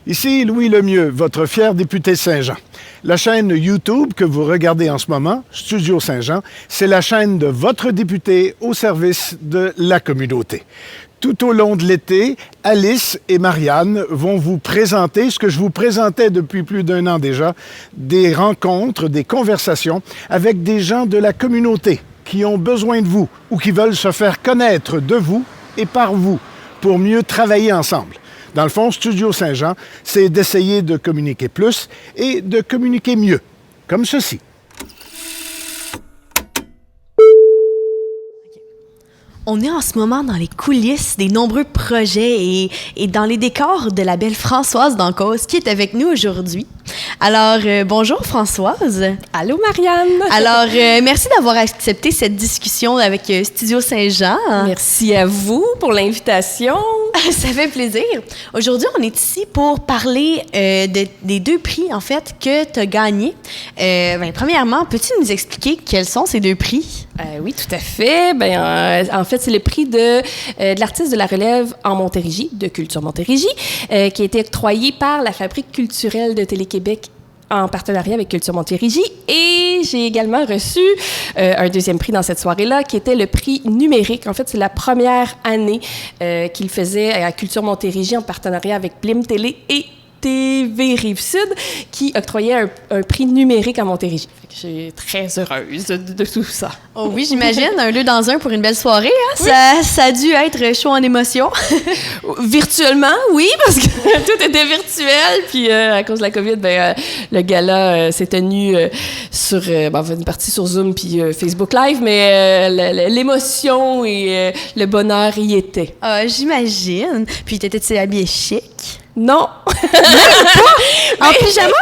Ici Louis Lemieux, votre fier député Saint-Jean. La chaîne YouTube que vous regardez en ce moment, Studio Saint-Jean, c'est la chaîne de votre député au service de la communauté. Tout au long de l'été, Alice et Marianne vont vous présenter ce que je vous présentais depuis plus d'un an déjà, des rencontres, des conversations avec des gens de la communauté qui ont besoin de vous ou qui veulent se faire connaître de vous et par vous pour mieux travailler ensemble. Dans le fond, Studio Saint-Jean, c'est d'essayer de communiquer plus et de communiquer mieux, comme ceci. On est en ce moment dans les coulisses des nombreux projets et dans les décors de la belle Françoise Dancause qui est avec nous aujourd'hui. Alors, bonjour Françoise. Allô Marianne. Alors, merci d'avoir accepté cette discussion avec Studio Saint-Jean. Merci à vous pour l'invitation. Ça fait plaisir. Aujourd'hui, on est ici pour parler des deux prix, en fait, que tu as gagnés. Premièrement, peux-tu nous expliquer quels sont ces deux prix? Oui, tout à fait. En fait, c'est le prix de l'artiste de la relève en Montérégie, de Culture Montérégie, qui a été octroyé par la Fabrique culturelle de Télé-Québec en partenariat avec Culture Montérégie. Et j'ai également reçu un deuxième prix dans cette soirée-là, qui était le prix numérique. En fait, c'est la première année qu'il faisait à Culture Montérégie en partenariat avec Blim Télé et TV Rive-Sud, qui octroyait un prix numérique à Montérégie. Je suis très heureuse de tout ça. Oh oui, j'imagine. Un lieu dans un pour une belle soirée. Hein? Oui. Ça a dû être chaud en émotion. Virtuellement, oui, parce que tout était virtuel. Puis à cause de la COVID, le gala s'est tenu sur une partie sur Zoom puis Facebook Live, mais l'émotion et le bonheur y étaient. Ah, j'imagine. Puis t'étais-tu habillée chic? Non. En pyjama?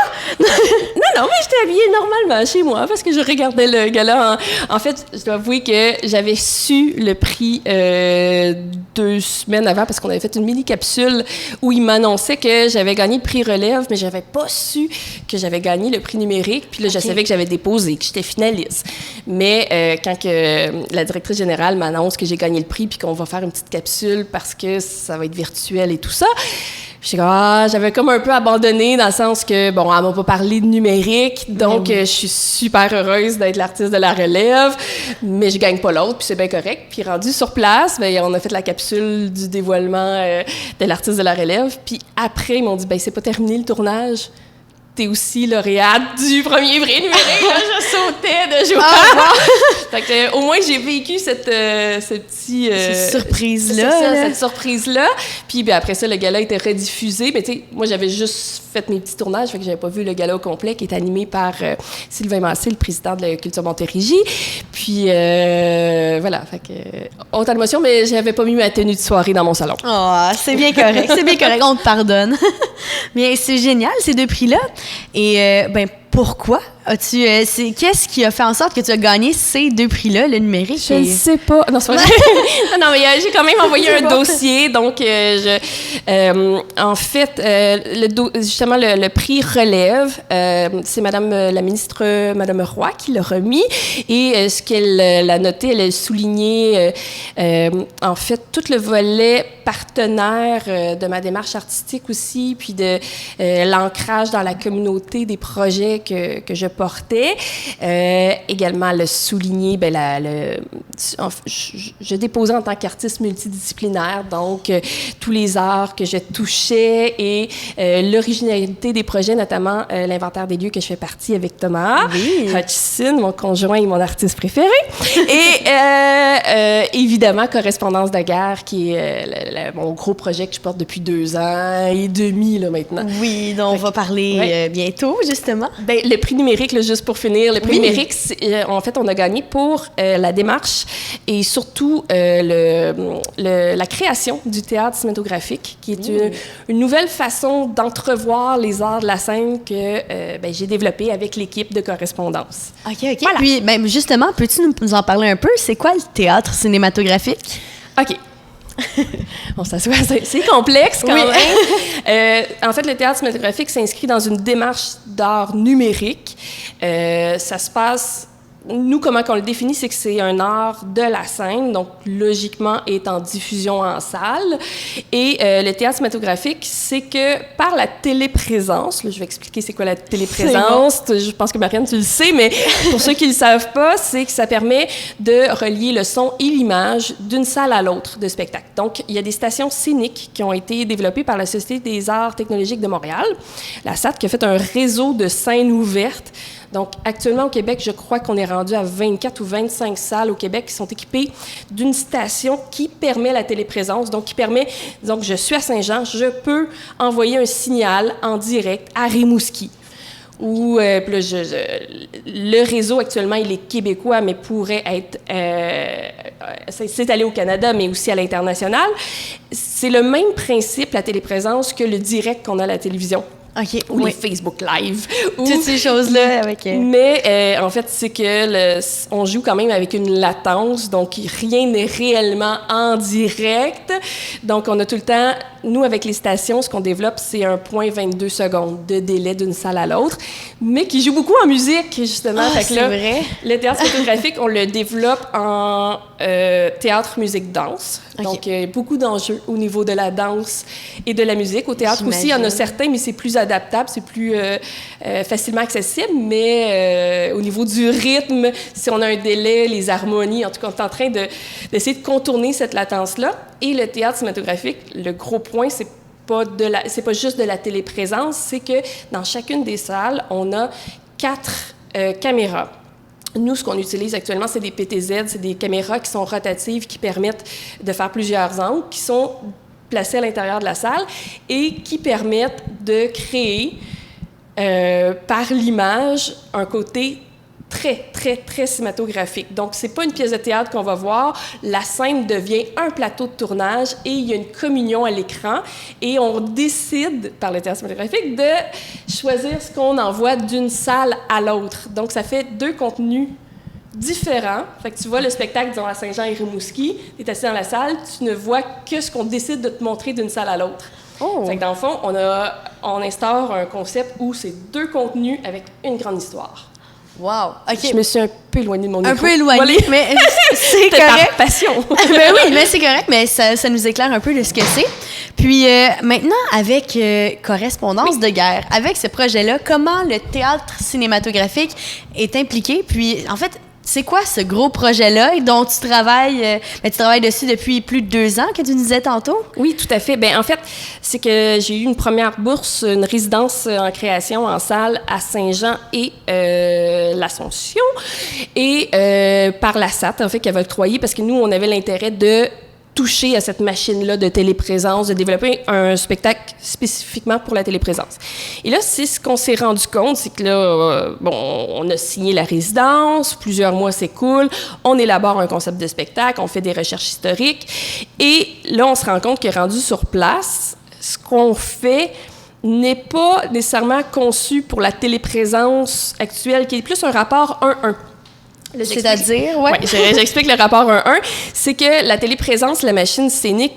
Non, mais j'étais habillée normalement chez moi parce que je regardais le gala. En fait, je dois avouer que j'avais su le prix 2 semaines avant parce qu'on avait fait une mini-capsule où il m'annonçait que j'avais gagné le prix relève, mais j'avais pas su que j'avais gagné le prix numérique. Puis là, je savais que j'avais déposé, que j'étais finaliste. Mais quand la directrice générale m'annonce que j'ai gagné le prix puis qu'on va faire une petite capsule parce que ça va être virtuel et tout ça, j'avais comme un peu abandonné dans le sens que, elle m'a pas parlé de numérique, donc je suis super heureuse d'être l'artiste de la relève, mais je gagne pas l'autre, puis c'est bien correct. Puis rendu sur place, on a fait la capsule du dévoilement de l'artiste de la relève, puis après, ils m'ont dit, c'est pas terminé le tournage. T'es aussi lauréate du premier prix numérique. Là, je sautais de joie. Fait que, au moins, j'ai vécu cette surprise-là. Cette surprise-là. Puis après ça, le gala était rediffusé. Mais tu sais, moi, j'avais juste fait mes petits tournages, fait que j'avais pas vu le gala au complet, qui est animé par Sylvain Massé, le président de la Culture Montérégie. Puis voilà, fait que haute émotion, mais j'avais pas mis ma tenue de soirée dans mon salon. Ah, c'est bien correct, on te pardonne. Mais c'est génial, ces deux prix-là. Et pourquoi as-tu... qu'est-ce qui a fait en sorte que tu as gagné ces deux prix-là, le numérique? Je ne sais pas. Non, c'est pas vrai. Non, mais j'ai quand même envoyé un dossier. Donc, en fait, justement, le prix relève, c'est Madame la ministre, Madame Roy, qui l'a remis. Et ce qu'elle a noté, elle a souligné, en fait, tout le volet partenaire de ma démarche artistique aussi, puis de l'ancrage dans la communauté des projets que je portais. Également, le souligner, je déposais en tant qu'artiste multidisciplinaire, donc tous les arts que je touchais et l'originalité des projets, notamment l'inventaire des lieux que je fais partie avec Thomas Hutchison, mon conjoint et mon artiste préféré. Et évidemment, Correspondance de guerre, qui est mon gros projet que je porte depuis 2 ans et demi là, maintenant. Oui, dont on va parler bientôt, justement. Le prix numérique, là, juste pour finir, le prix numérique, en fait, on a gagné pour la démarche et surtout la création du théâtre cinématographique, qui est une nouvelle façon d'entrevoir les arts de la scène que j'ai développée avec l'équipe de Correspondance. OK. Voilà. Puis, justement, peux-tu nous en parler un peu? C'est quoi le théâtre cinématographique? OK. On s'assoit, c'est complexe quand même. En fait, le théâtre cinématographique s'inscrit dans une démarche d'art numérique. Ça se passe nous, comment on le définit, c'est que c'est un art de la scène, donc logiquement est en diffusion en salle. Et le théâtre cinématographique, c'est que par la téléprésence, là, je vais expliquer c'est quoi la téléprésence, bon. Je pense que Marianne, tu le sais, mais pour ceux qui ne le savent pas, c'est que ça permet de relier le son et l'image d'une salle à l'autre de spectacle. Donc, il y a des stations scéniques qui ont été développées par la Société des arts technologiques de Montréal, la SAT, qui a fait un réseau de scènes ouvertes. Donc, actuellement, au Québec, je crois qu'on est rendu à 24 ou 25 salles au Québec qui sont équipées d'une station qui permet la téléprésence. Donc, qui permet, disons que je suis à Saint-Jean, je peux envoyer un signal en direct à Rimouski. Ou, le réseau, actuellement, il est québécois, mais pourrait être... c'est allé au Canada, mais aussi à l'international. C'est le même principe, la téléprésence, que le direct qu'on a à la télévision. OK. Ou les Facebook Live. Toutes ces choses-là avec... Mais en fait, c'est que on joue quand même avec une latence, donc rien n'est réellement en direct. Donc, on a tout le temps... Nous, avec les stations, ce qu'on développe, c'est 1,22 secondes de délai d'une salle à l'autre, mais qui joue beaucoup en musique, justement. Ah, c'est vrai. Le théâtre cinématographique, on le développe en théâtre, musique, danse. Okay. Donc, beaucoup d'enjeux au niveau de la danse et de la musique. Au théâtre aussi, il y en a certains, mais c'est plus adaptable, c'est plus facilement accessible, mais au niveau du rythme, si on a un délai, les harmonies, en tout cas, on est en train d'essayer de contourner cette latence-là. Et le théâtre cinématographique, le gros point, c'est pas juste de la téléprésence, c'est que dans chacune des salles, on a 4 caméras. Nous, ce qu'on utilise actuellement, c'est des PTZ, c'est des caméras qui sont rotatives, qui permettent de faire plusieurs angles, qui sont placés à l'intérieur de la salle et qui permettent de créer, par l'image, un côté très, très, très cinématographique. Donc, c'est pas une pièce de théâtre qu'on va voir. La scène devient un plateau de tournage et il y a une communion à l'écran. Et on décide, par le théâtre cinématographique, de choisir ce qu'on envoie d'une salle à l'autre. Donc, ça fait 2 contenus différents. Fait que tu vois le spectacle, disons, à Saint-Jean et Rimouski, tu es assis dans la salle, tu ne vois que ce qu'on décide de te montrer d'une salle à l'autre. Oh. Fait que dans le fond, on instaure un concept où c'est 2 contenus avec une grande histoire. Wow! OK. Je me suis un peu éloignée de mon micro. Un peu éloignée, mais c'est correct. Par passion. Ben oui, mais c'est correct, mais ça nous éclaire un peu de ce que c'est. Puis maintenant, avec Correspondance de guerre, avec ce projet-là, comment le théâtre cinématographique est impliqué? Puis, en fait, c'est quoi ce gros projet-là dont tu travailles dessus depuis plus de 2 ans, que tu nous disais tantôt? Oui, tout à fait. Bien, en fait, c'est que j'ai eu une première bourse, une résidence en création en salle à Saint-Jean et l'Assomption. Et par la SAT, en fait, qui avait octroyé, parce que nous, on avait l'intérêt de toucher à cette machine-là de téléprésence, de développer un spectacle spécifiquement pour la téléprésence. Et là, c'est ce qu'on s'est rendu compte, c'est que là, on a signé la résidence, plusieurs mois s'écoulent, on élabore un concept de spectacle, on fait des recherches historiques, et là, on se rend compte que rendu sur place, ce qu'on fait n'est pas nécessairement conçu pour la téléprésence actuelle, qui est plus un rapport 1-1. C'est-à-dire, ouais. J'explique le rapport 1-1. C'est que la téléprésence, la machine scénique,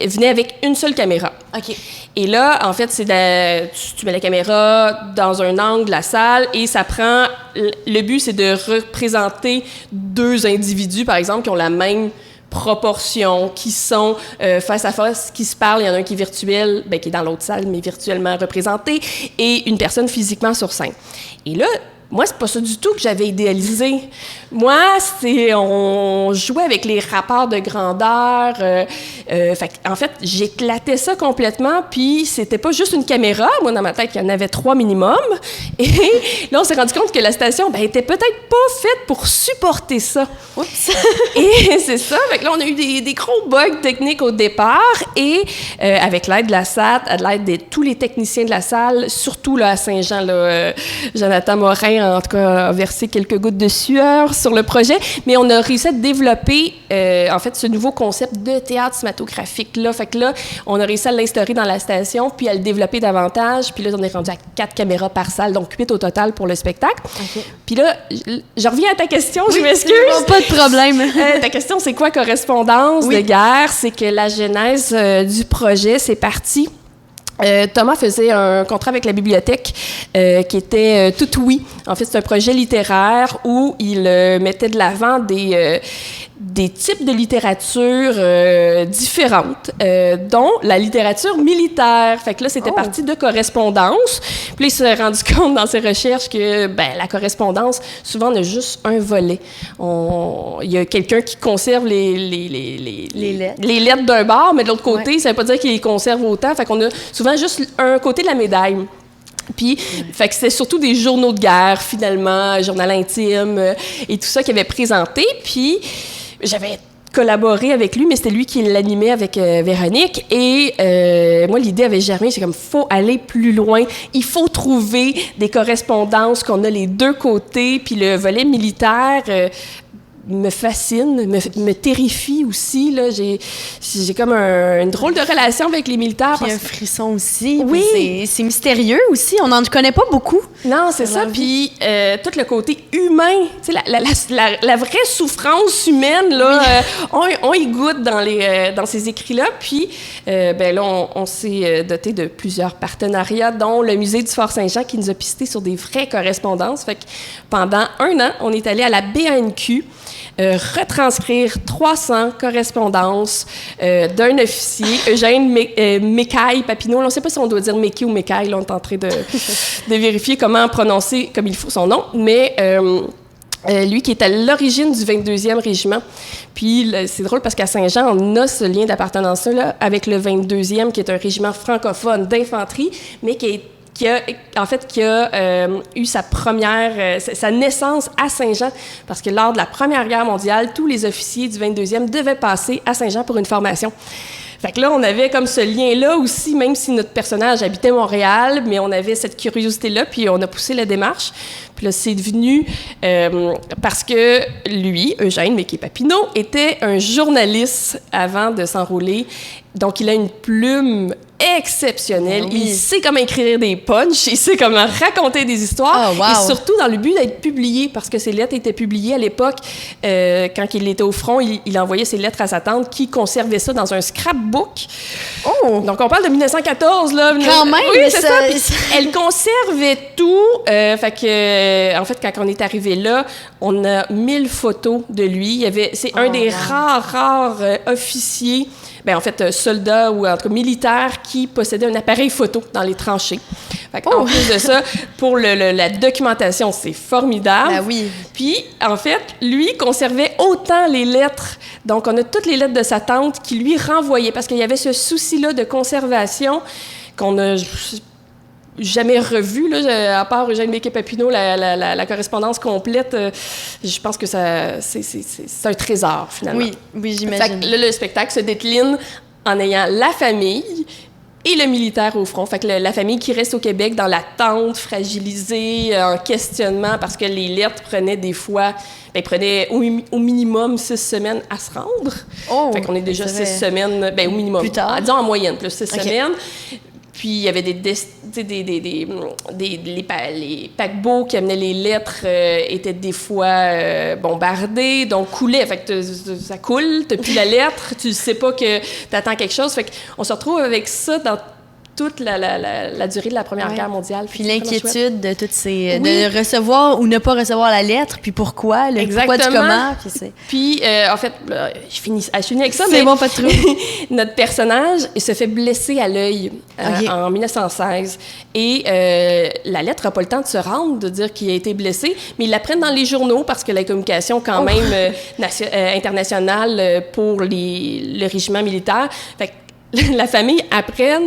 venait avec une seule caméra. OK. Et là, en fait, tu mets la caméra dans un angle de la salle et ça prend... Le but, c'est de représenter 2 individus, par exemple, qui ont la même proportion, qui sont face à face, qui se parlent. Il y en a un qui est virtuel, qui est dans l'autre salle, mais virtuellement représenté, et une personne physiquement sur scène. Et là, moi, c'est pas ça du tout que j'avais idéalisé. Moi, on jouait avec les rapports de grandeur. En fait, j'éclatais ça complètement, puis c'était pas juste une caméra. Moi, dans ma tête, il y en avait 3 minimum. Et là, on s'est rendu compte que la station, était peut-être pas faite pour supporter ça. Oups! Et c'est ça. Fait que là, on a eu des gros bugs techniques au départ. Et avec l'aide de la SAT, à l'aide de tous les techniciens de la salle, surtout là, à Saint-Jean, là, Jonathan Morin, en tout cas, a versé quelques gouttes de sueur sur le projet, mais on a réussi à développer, en fait, ce nouveau concept de théâtre cinématographique-là. Fait que là, on a réussi à l'instaurer dans la station, puis à le développer davantage, puis là, on est rendu à 4 caméras par salle, donc 8 au total pour le spectacle. Okay. Puis là, je reviens à ta question, oui, je m'excuse. Pas de problème. Ta question, c'est quoi Correspondance de guerre? C'est que la genèse du projet, c'est parti Thomas faisait un contrat avec la bibliothèque qui était Tout Oui. En fait, c'est un projet littéraire où il mettait de l'avant des types de littérature différentes, dont la littérature militaire. Fait que là, c'était parti de correspondance. Puis là, il s'est rendu compte dans ses recherches que la correspondance, souvent, on a juste un volet. Il y a quelqu'un qui conserve les lettres d'un bord, mais de l'autre côté, ça ne veut pas dire qu'il les conserve autant. Fait qu'on a souvent juste un côté de la médaille. Puis, fait que c'était surtout des journaux de guerre, finalement, journal intime et tout ça qu'il avait présenté. Puis, j'avais collaboré avec lui, mais c'était lui qui l'animait avec Véronique. Et moi, l'idée avait germé. C'est comme, faut aller plus loin. Il faut trouver des correspondances qu'on a les deux côtés. Puis le volet militaire me fascine, me terrifie aussi. Là. J'ai comme une drôle de relation avec les militaires. Puis un frisson aussi. Oui. C'est mystérieux aussi. On n'en connaît pas beaucoup. Non, c'est ça. Puis tout le côté humain, tu sais, la vraie souffrance humaine, là, on y goûte dans ces écrits-là. Puis là, on s'est doté de plusieurs partenariats, dont le Musée du Fort-Saint-Jean qui nous a pisté sur des vraies correspondances. Fait que pendant 1 an, on est allé à la BANQ retranscrire 300 correspondances d'un officier, Eugène Mécaille Papineau. On ne sait pas si on doit dire Mécaille ou Mécaille. Là, on est en train de vérifier comment prononcer comme il faut son nom. Mais lui qui est à l'origine du 22e régiment. Puis c'est drôle parce qu'à Saint-Jean, on a ce lien d'appartenance-là avec le 22e, qui est un régiment francophone d'infanterie, mais qui a eu sa naissance à Saint-Jean, parce que lors de la Première Guerre mondiale, tous les officiers du 22e devaient passer à Saint-Jean pour une formation. Fait que là, on avait comme ce lien-là aussi, même si notre personnage habitait Montréal, mais on avait cette curiosité-là, puis on a poussé la démarche. Puis là, c'est devenu parce que lui, Eugène Mécaille-Papineau, était un journaliste avant de s'enrôler. Donc, il a une plume exceptionnelle. Oui. Il sait comment écrire des punchs, il sait comment raconter des histoires, oh, wow. et surtout dans le but d'être publié, parce que ses lettres étaient publiées à l'époque. Quand il était au front, il envoyait ses lettres à sa tante qui conservait ça dans un scrapbook. Oh! Donc, on parle de 1914, là. Quand même! Oui, c'est ça. Elle conservait tout. Fait que, en fait, quand on est arrivé là, on a 1000 photos de lui. C'est un des rares officiers, en fait, soldats ou en tout cas militaires qui possédaient un appareil photo dans les tranchées. Fait en plus de ça, pour la documentation, c'est formidable. Ah oui. Puis, en fait, lui conservait autant les lettres. Donc, on a toutes les lettres de sa tante qui lui renvoyaient, parce qu'il y avait ce souci-là de conservation qu'on a jamais revu, là, à part Eugène Mécaille-Papineau, la correspondance complète. Je pense que c'est un trésor, finalement. Oui, j'imagine. Fait que le spectacle se décline en ayant la famille et le militaire au front. Fait que la famille qui reste au Québec dans l'attente, fragilisée, en questionnement, parce que les lettres prenaient des fois... prenaient au minimum 6 semaines à se rendre. Oh! Fait qu'on est déjà 6 semaines, au minimum. Plus tard. Disons en moyenne, plus 6 semaines. Puis, il y avait les paquebots qui amenaient les lettres étaient des fois bombardés, donc coulaient. Fait que ça coule, t'as plus la lettre, tu sais pas que t'attends quelque chose. Fait qu'on se retrouve avec ça dans toute la durée de la Première Guerre mondiale. Puis l'inquiétude de toutes ces... de recevoir ou ne pas recevoir la lettre, puis pourquoi, pourquoi du comment. Puis en fait, je finis avec ça, mais bon, pas trop. Notre personnage se fait blesser à l'œil en 1916. Et la lettre n'a pas le temps de se rendre, de dire qu'il a été blessé, mais ils l'apprennent dans les journaux parce que la communication quand même internationale pour le régiment militaire. Fait que la famille apprenne...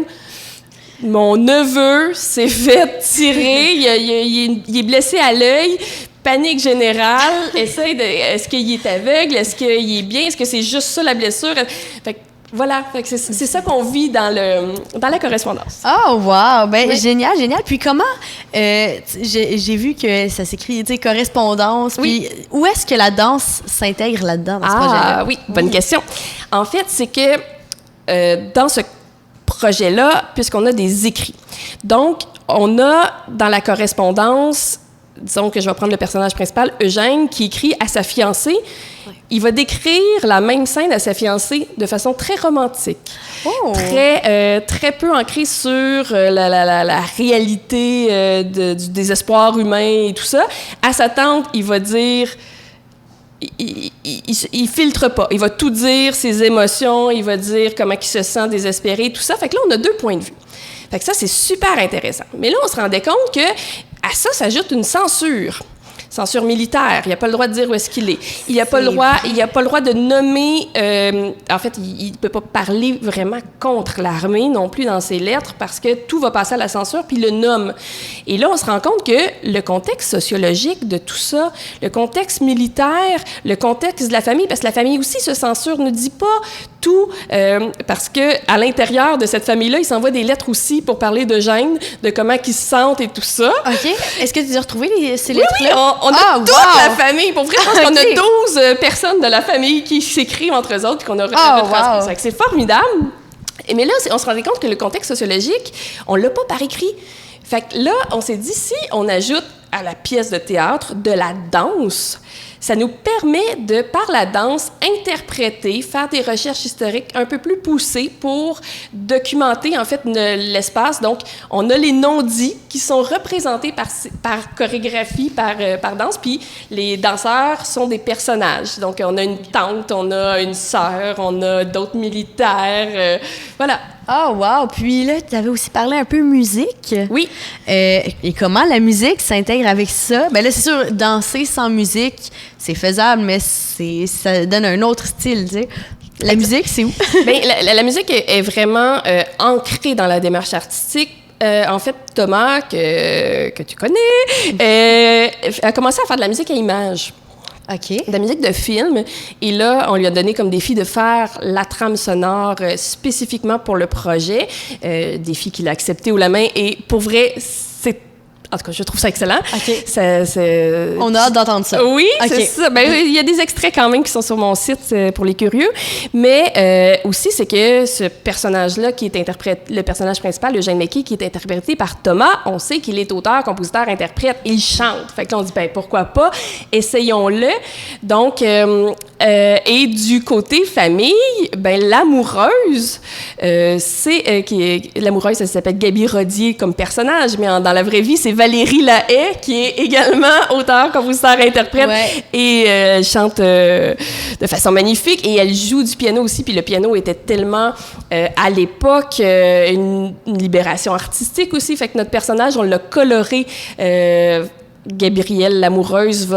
Mon neveu s'est fait tirer, il est blessé à l'œil, panique générale, est-ce qu'il est aveugle, est-ce qu'il est bien, est-ce que c'est juste ça la blessure? Fait que, voilà, fait que c'est ça qu'on vit dans la correspondance. Oh, wow! Oui. Génial. Puis comment, j'ai vu que ça s'écrit, tu sais, correspondance, puis où est-ce que la danse s'intègre là-dedans, dans ce projet-là? Ah oui, bonne question. En fait, c'est que dans ce projet-là, puisqu'on a des écrits. Donc, on a dans la correspondance disons que je vais prendre le personnage principal, Eugène, qui écrit à sa fiancée. Il va décrire la même scène à sa fiancée de façon très romantique, très peu ancrée sur la réalité du désespoir humain et tout ça. À sa tante, il va dire... Il filtre pas. Il va tout dire, ses émotions, il va dire comment il se sent désespéré, tout ça. Fait que là, on a 2 points de vue. Fait que ça, c'est super intéressant. Mais là, on se rendait compte que à ça s'ajoute une censure. Censure militaire. Il n'a pas le droit de dire où est-ce qu'il est. Il n'a pas le droit de nommer... en fait, il ne peut pas parler vraiment contre l'armée non plus dans ses lettres parce que tout va passer à la censure, puis il le nomme. Et là, on se rend compte que le contexte sociologique de tout ça, le contexte militaire, le contexte de la famille, parce que la famille aussi se censure, ne dit pas tout, parce que à l'intérieur de cette famille-là, il s'envoie des lettres aussi pour parler d'Eugène, de comment ils se sentent et tout ça. OK. Est-ce que tu as retrouvé ces lettres-là? Oui, on a toute la famille. Pour vrai, je pense qu'on a 12 personnes de la famille qui s'écrivent entre eux autres et qu'on a retranscrit. C'est formidable. Mais là, on se rendait compte que le contexte sociologique, on l'a pas par écrit. Fait que là, on s'est dit, si on ajoute à la pièce de théâtre de la danse, ça nous permet de, par la danse, interpréter, faire des recherches historiques un peu plus poussées pour documenter, en fait, l'espace. Donc, on a les non-dits qui sont représentés par chorégraphie, par danse, puis les danseurs sont des personnages. Donc, on a une tante, on a une sœur, on a d'autres militaires, voilà. Ah, wow! Puis là, tu avais aussi parlé un peu musique. Oui. Et comment la musique s'intègre avec ça? Bien là, c'est sûr, danser sans musique, c'est faisable, mais ça donne un autre style, tu sais. La musique, c'est où? Bien, la musique est vraiment ancrée dans la démarche artistique. En fait, Thomas, que tu connais, a commencé à faire de la musique à images. OK. De la musique de film. Et là, on lui a donné comme défi de faire la trame sonore spécifiquement pour le projet. Défi qu'il a accepté haut la main. Et pour vrai, en tout cas, je trouve ça excellent. OK. On a hâte d'entendre ça. Oui, okay. C'est ça. Ben, il y a des extraits quand même qui sont sur mon site pour les curieux. Mais aussi, c'est que ce personnage-là, qui est le personnage principal, Eugène Lequet, qui est interprété par Thomas, on sait qu'il est auteur, compositeur, interprète. Il chante. Fait que là, on dit, ben pourquoi pas? Essayons-le. Donc, et du côté famille, ben l'amoureuse, l'amoureuse, ça s'appelle Gaby Rodier comme personnage, mais dans la vraie vie, c'est Valérie Lahaye, qui est également auteure, compositeur, interprète, et chante de façon magnifique, et elle joue du piano aussi, puis le piano était tellement, à l'époque, une libération artistique aussi, fait que notre personnage, on l'a coloré. Gabrielle, l'amoureuse,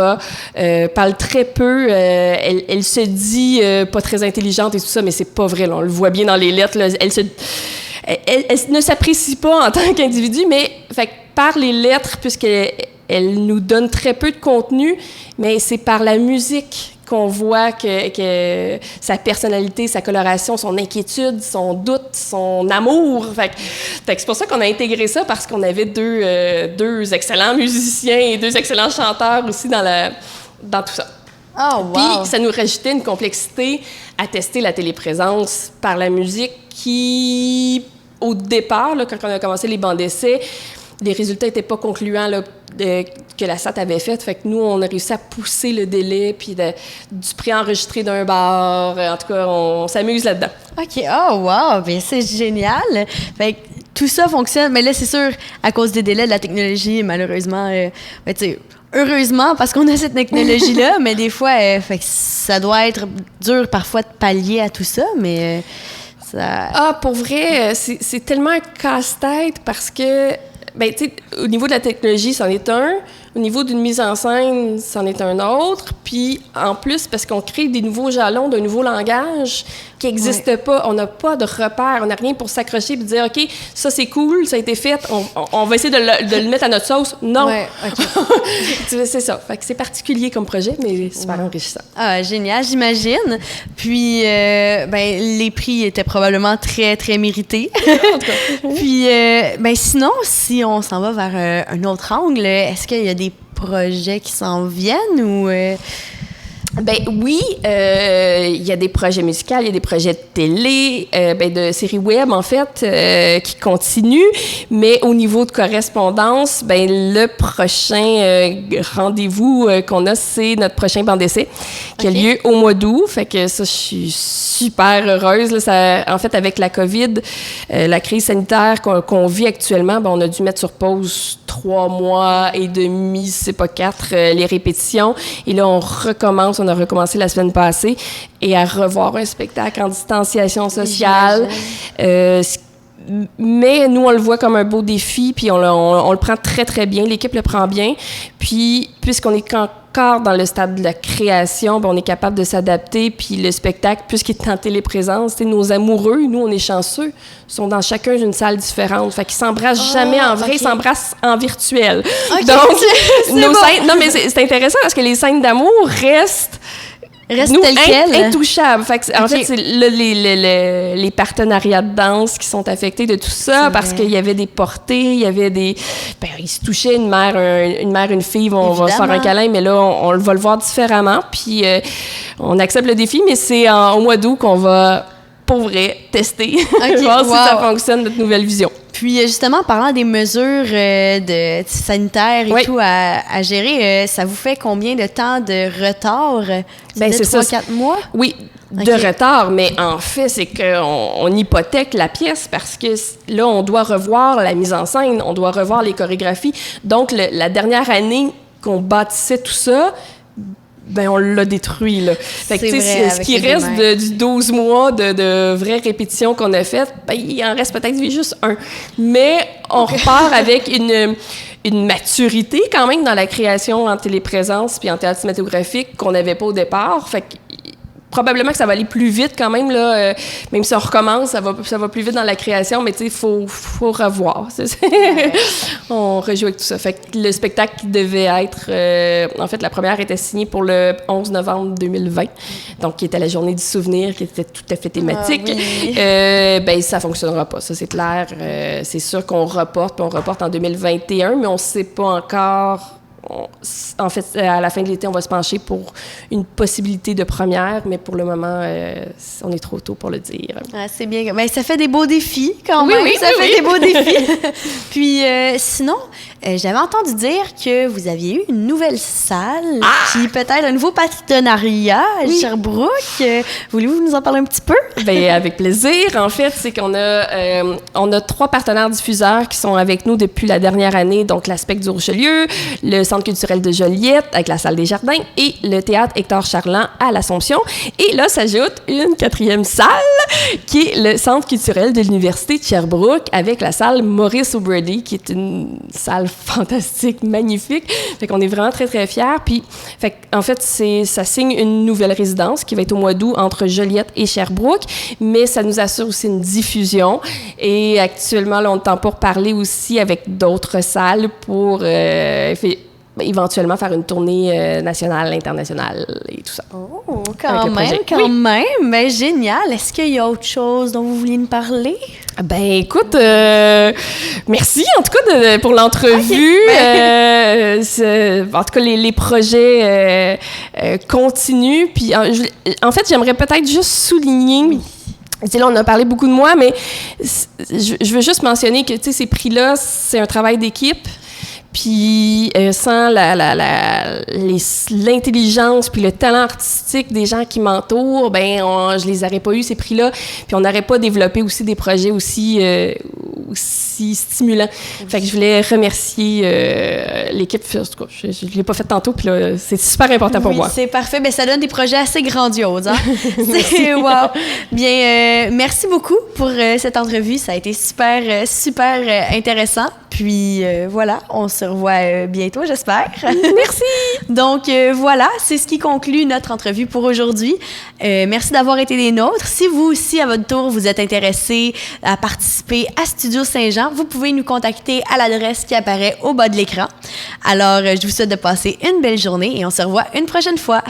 parle très peu. Elle se dit pas très intelligente et tout ça, mais c'est pas vrai. Là, on le voit bien dans les lettres. Là, elle ne s'apprécie pas en tant qu'individu, mais fait, par les lettres, puisqu'elle nous donne très peu de contenu, mais c'est par la musique qu'on voit que sa personnalité, sa coloration, son inquiétude, son doute, son amour. Fait que c'est pour ça qu'on a intégré ça, parce qu'on avait deux excellents musiciens et 2 excellents chanteurs aussi dans tout ça. Oh, wow! Puis ça nous rajoutait une complexité à tester la téléprésence par la musique qui, au départ, là, quand on a commencé les bancs d'essai, les résultats n'étaient pas concluants là, que la SAT avait fait. Fait que nous, on a réussi à pousser le délai, puis du pré-enregistré d'un bar. En tout cas, on s'amuse là-dedans. OK. Oh, wow! Bien, c'est génial! Fait que tout ça fonctionne. Mais là, c'est sûr, à cause des délais de la technologie, malheureusement, tu sais, heureusement, parce qu'on a cette technologie-là, mais des fois, fait que ça doit être dur parfois de pallier à tout ça, mais ça... Ah, pour vrai, c'est tellement un casse-tête parce que, ben, tu sais, au niveau de la technologie, c'en est un. Au niveau d'une mise en scène, c'en est un autre. Puis, en plus, parce qu'on crée des nouveaux jalons d'un nouveau langage qui n'existe pas. On n'a pas de repère. On n'a rien pour s'accrocher et dire, OK, ça, c'est cool, ça a été fait. On va essayer de le mettre à notre sauce. Non. Ouais, okay. C'est ça. Fait que c'est particulier comme projet, mais super enrichissant. Ah, génial, j'imagine. Puis, ben, les prix étaient probablement très, très mérités. Puis, ben, sinon, si on s'en va vers un autre angle, est-ce qu'il y a des projets qui s'en viennent ou... Ben oui, il y a des projets musicaux, il y a des projets de télé, de séries web en fait, qui continuent. Mais au niveau de correspondance, le prochain rendez-vous qu'on a, c'est notre prochain banc d'essai qui a lieu au mois d'août. Fait que ça, je suis super heureuse. Là, ça, en fait, avec la COVID, la crise sanitaire qu'on vit actuellement, on a dû mettre sur pause 3 mois et demi, si c'est pas 4, les répétitions. Et là, on a recommencé la semaine passée, et à revoir un spectacle en distanciation sociale. Mais nous, on le voit comme un beau défi, puis on le prend très, très bien. L'équipe le prend bien. Puis, puisqu'on est encore dans le stade de la création, on est capable de s'adapter. Puis le spectacle, puisqu'il est en téléprésence, nos amoureux, nous, on est chanceux, sont dans chacun une salle différente. Fait qu'ils s'embrassent jamais en vrai, ils s'embrassent en virtuel. Donc, nos scènes... Non, mais c'est intéressant parce que les scènes d'amour restent telles quelles. Intouchables. Fait que, en fait, c'est les partenariats de danse qui sont affectés de tout ça, parce qu'il y avait des portées, il y avait des... ils se touchaient, une mère, une fille, on va se faire un câlin, mais là, on va le voir différemment. Puis, on accepte le défi, mais c'est au mois d'août qu'on va, pour vrai, tester, voir si ça fonctionne, notre nouvelle vision. Puis, justement, en parlant des mesures sanitaires et tout à gérer, ça vous fait combien de temps de retard? C'est 3-4 mois? Oui, de retard, mais en fait, c'est qu'on hypothèque la pièce parce que là, on doit revoir la mise en scène, on doit revoir les chorégraphies. Donc, la dernière année qu'on bâtissait tout ça, on l'a détruit, là. Fait que, ce qui reste du 12 mois de vraies répétitions qu'on a faites, il en reste peut-être juste un. Mais on repart avec une maturité quand même dans la création en téléprésence puis en théâtre cinématographique qu'on n'avait pas au départ. Fait que probablement que ça va aller plus vite quand même, là. Même si on recommence, ça va plus vite dans la création, mais tu sais, faut revoir. On rejoue avec tout ça. Fait que le spectacle qui devait être... en fait, la première était signée pour le 11 novembre 2020, donc qui était la journée du souvenir, qui était tout à fait thématique. Ça fonctionnera pas, ça c'est clair. C'est sûr qu'on reporte, puis on reporte en 2021, mais on sait pas encore... En fait, à la fin de l'été, on va se pencher pour une possibilité de première, mais pour le moment, on est trop tôt pour le dire. Ah, c'est bien. Ça fait des beaux défis, quand même. Ça fait des beaux défis. Puis, sinon, j'avais entendu dire que vous aviez eu une nouvelle salle, puis peut-être un nouveau partenariat à Sherbrooke. Voulez-vous nous en parler un petit peu? Avec plaisir. En fait, c'est qu'on a 3 partenaires diffuseurs qui sont avec nous depuis la dernière année, donc l'Aspect du Richelieu, le Centre culturel de Joliette avec la Salle des Jardins et le Théâtre Hector Charland à l'Assomption. Et là, s'ajoute une 4e salle qui est le Centre culturel de l'Université de Sherbrooke avec la salle Maurice O'Brady, qui est une salle fantastique, magnifique. Fait qu'on est vraiment très, très fiers. Puis, en fait, ça signe une nouvelle résidence qui va être au mois d'août entre Joliette et Sherbrooke, mais ça nous assure aussi une diffusion. Et actuellement, là, on est en pour parler aussi avec d'autres salles pour éventuellement faire une tournée nationale, internationale et tout ça. Oh, quand même. Génial. Est-ce qu'il y a autre chose dont vous vouliez nous parler? Écoute, merci en tout cas pour l'entrevue. En tout cas, les projets continuent. Puis, en fait, j'aimerais peut-être juste souligner... Là, on a parlé beaucoup de moi, mais je veux juste mentionner que, ces prix-là, c'est un travail d'équipe. Puis sans l'intelligence puis le talent artistique des gens qui m'entourent, je les aurais pas eu, ces prix-là. Puis on n'aurait pas développé aussi des projets aussi stimulants. Fait que je voulais remercier l'équipe. En tout cas, je l'ai pas fait tantôt, puis là, c'est super important pour moi. C'est parfait. Ça donne des projets assez grandioses. Hein? C'est wow. Bien, merci beaucoup pour cette entrevue. Ça a été super, super intéressant. Puis voilà, on se revoit bientôt, j'espère. Merci! Donc voilà, c'est ce qui conclut notre entrevue pour aujourd'hui. Merci d'avoir été des nôtres. Si vous aussi, à votre tour, vous êtes intéressé à participer à Studio Saint-Jean, vous pouvez nous contacter à l'adresse qui apparaît au bas de l'écran. Alors, je vous souhaite de passer une belle journée et on se revoit une prochaine fois.